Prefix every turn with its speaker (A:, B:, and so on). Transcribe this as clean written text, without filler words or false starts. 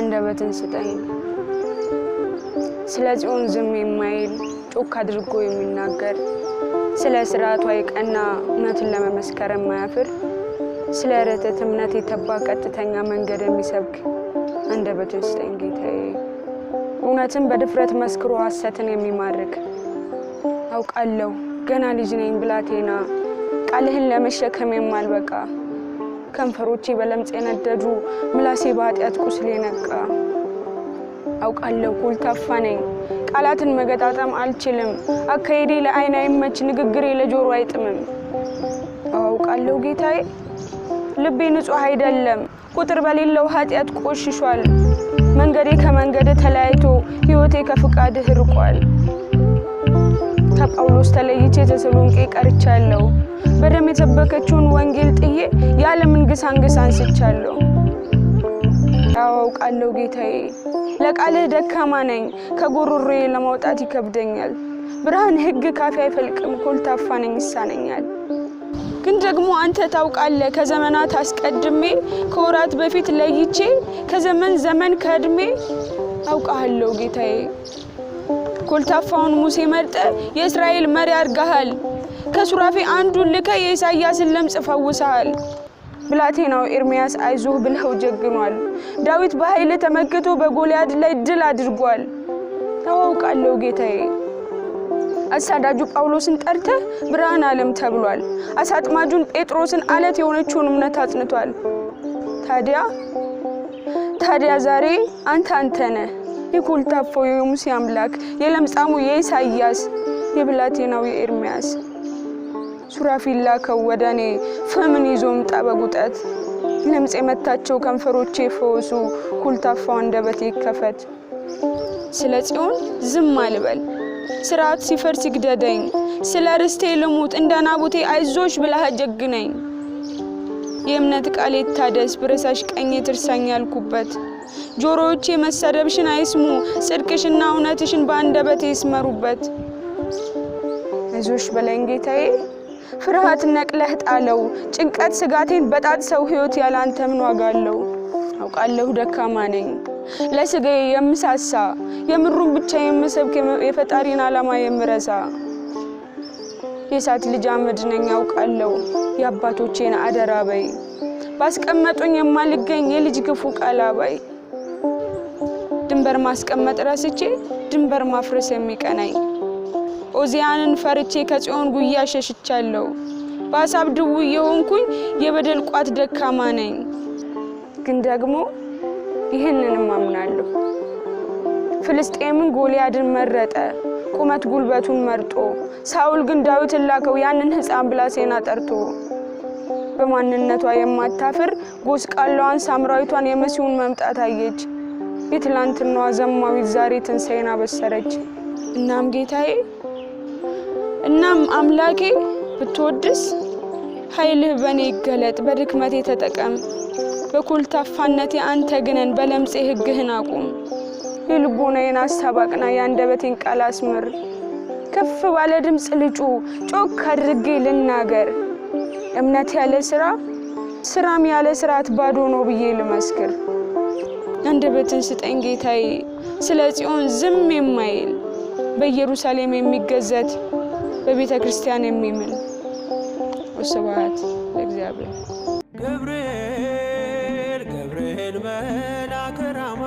A: አንደበትን ስጠኝ ስለ ጽዮን ዝም የማይል ጮክ አድርጎ የሚናገር ስለ ስርዓቷ የቀና እውነትን ለመመስከር የማያፍር ስለ ርትዕት እምነት የተባ ቀጥተኛ መንገድ የሚሰብክ አንደበትን ስጠኝ ጌታዬ እውነትን በድፍረት መስክሮ ሐሰትን የሚማርክ አውቃለሁ ገና ልጅ ነኝ ብላቴና ቃልህን ለመሸከም የማልበቃ ከንፈሮቼ በለምጽ የነደዱ ምላሴ በኃጢአት ቁስል የነቃ አውቃለሁ ኮልታፋ ነኝ ቃላትን መገጣጠም አልችልም አካሄዴ ለዓይን አይመች ንግግሬ ለጆሮ አይጥምም አውቃለሁ ጌታዬ ልቤ ንጹህ አይደለም ቁጥር በሌለው ኃጢአት ቆሽሿል መንገዴ ከመንገድ ተለያይቶ ሕይወቴ ከፍቃድህ ርቋል ከጳውሎስ ተለይቼ ተሰሎንቄ ቀርቻለሁ በደም የተበከችውን ወንጌል ጥዬ የዓለምን ግሳንግስ አንስቻለሁ አውቃለሁ ጌታዬ ለቃልህ ደካማ ነኝ ከጎሮሮዬ ለማውጣት ይከብደኛል ብርሃን ሕግ ካፌ አይፈልቅም ኮልታፋ ነኝ ይሳነኛል ግን ደግሞ አንተ ታውቃለህ ከዘመናት አስቀድሜ ከወራት በፊት ለይቼ ከዘመን ዘመን ከእድሜ አውቃለሁ ጌታዬ ኮልታፋውን ሙሴ መርጠ የእስራኤል መሪ አድርገሃል ከሱራፌ አንዱን ልከ የኢሳይያስን ለምጽ ፈውሰሃል ብላቴናው ኤርሚያስ አይዞህ ብለው ጀግኗል ዳዊት በኃይል ተመክቶ በጎልያድ ላይ ድል አድርጓል አውቃለሁ ጌታዬ አሳዳጁ ጳውሎስን ጠርተ ብርሃን ዓለም ተብሏል አሳጥማጁን ጴጥሮስን አለት የሆነችውን እምነት አጽንቷል ታዲያ ዛሬ አንተ ነህ የኮልታፋው የሙሴ አምላክ የለምጻሙ የኢሳይያስ የብላቴናው የኤርሚያስ ሱራፊል ላከው ወደኔ ፈምን ይዞም ጠበጉጠት ለምጽ የመታቸው ከንፈሮቼ ፈውሱ ኮልታፋው አንደበቴ ይከፈት ስለ ጽዮን ዝም አልበል ስርዓት ሲፈርስ ይግደደኝ ስለ ርስቴ ልሙት እንደ ናቡቴ አይዞሽ ብለህ ጀግነኝ የእምነት ቃል ይታደስ ብረሳሽ ቀኝ ትርሳኝ ያልኩበት ጆሮዎቼ መሰደብሽን አይስሙ ጽድቅሽና እውነትሽን በአንደበቴ ይስመሩበት አይዞሽ በለኝ ጌታዬ ፍርሃት ነቅለህ ጣለው ጭንቀት ስጋቴን በጣት ሰው ሕይወት ያላንተ ምን ዋጋለው አውቃለሁ ደካማ ነኝ ለስጋዬ የምሳሳ የምሩን ብቻ የምሰብክ የፈጣሪን ዓላማ የምረሳ የሳት ልጅ አመድ ነኝ አውቃለሁ የአባቶቼን አደራ በይ ባስቀመጡኝ የማልገኝ የልጅ ግፉ ቃላባይ ድንበር ማስቀመጥ ረስቼ ድንበር ማፍረስ የሚቀናኝ ኦዚያንን ፈርቼ ከጽዮን ጉያ ሸሽቻለሁ በአሳብ ድው የሆንኩኝ የበደል ቋት ደካማ ነኝ ግን ደግሞ ይሄንንም አምናለሁ ፍልስጤምን ጎልያድን መረጠ ቁመት ጉልበቱን መርጦ ሳውል ግን ዳዊትን ላከው ያንን ሕፃን ብላቴና ጠርቶ በማንነቷ የማታፍር ጎስቋላዋን ሳምራዊቷን የመሲሁን መምጣት አየች የትላንትናዋ ዘማዊት ዛሬ ትንሣኤን አበሰረች እናም ጌታዬ እናም አምላኬ ብትወድስ ኃይልህ በኔ ይገለጥ በድክመቴ ተጠቀም በኮልታፋነቴ አንተ ግነን በለምጽ ሕግህን አቁም የልቦናዬን አስተባቅና ያንደበቴን ቃል አስምር ከፍ ባለ ድምጽ ልጩ ጮክ አድርጌ ልናገር እምነት ያለ ስራም ያለ ስርዓት ባዶ ነው ብዬ ልመስክር አንደበትን ስጠኝ ጌታዬ ስለ ጽዮን ዝም የማይል በኢየሩሳሌም የሚገዘት በቤተ ክርስቲያን የሚምል ወስብሐት ለእግዚአብሔር
B: ገብርኤል መልአከ ራማ